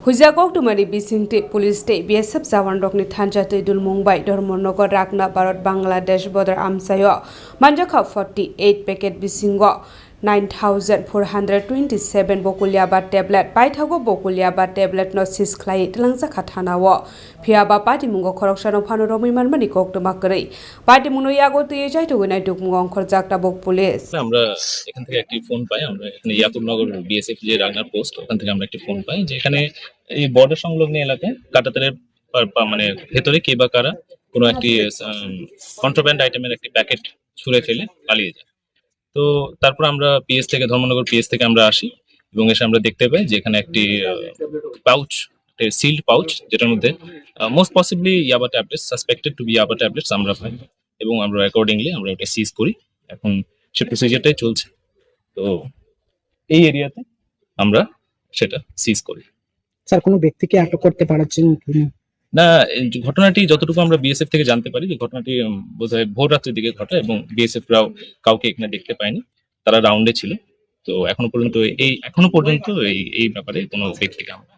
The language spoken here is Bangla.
Hujakok tumani bisingti police te BSF jawan rokni thanja tuidul Mumbai Dharmanagar Rakna Bharat Bangladesh border amsayo manjakha 48 packet bisingo 9427 bokuliaba tablet paithago bokuliaba tablet no sisklai tlangsa khathanawo phiaba party mungo khoroksano phano romi manmani koktoma krai party muno yago tuye jai tugunai tukmungo khorjakta bok police আমরা এখান থেকে একটি ফোন পাই। আমরা এখানে ইয়াকুবনগর বিএসএফ যে রাগনার পোস্ট, ওখান থেকে আমরা একটি ফোন পাই যে এখানে এই বর্ডার সংলগ্ন এলাকায় কাঁটাতারের মানে ভেতরে কে বা কারা কোনো একটি কন্ট্রাব্যান্ড আইটেমের একটি প্যাকেট ছুঁড়ে ফেলে পালিয়ে যায়। তো তারপর আমরা ধর্মনগর পিএস থেকে আমরা আসি এবং এসে আমরা দেখতে পাই যে এখানে একটি পাউচ, সিল্ড পাউচ, যেটার মধ্যে মোস্ট পসিবলি ইয়াবা ট্যাবলেটস, সাসপেক্টেড টু বি ইয়াবা ট্যাবলেটস আমরা পাই এবং আমরা অ্যাকর্ডিংলি আমরা ওটা সিজ করি। এখন সে প্রসিজারটাই চলছে। তো এই এরিয়াতে আমরা সেটা সিজ করি। স্যার, কোনো ব্যক্তিকে আটক করতে পারছেন না, ঘটনাটি যতটুকু আমরা বিএসএফ থেকে জানতে পারি যে ঘটনাটি বোধহয় ভোর রাত্রির দিকে ঘটে এবং বিএসএফ রাও কাউকে এখানে দেখতে পায়নি, তারা রাউন্ডে ছিল। তো এখনো পর্যন্ত এই ব্যাপারে কোনো ব্যক্তিকে আমরা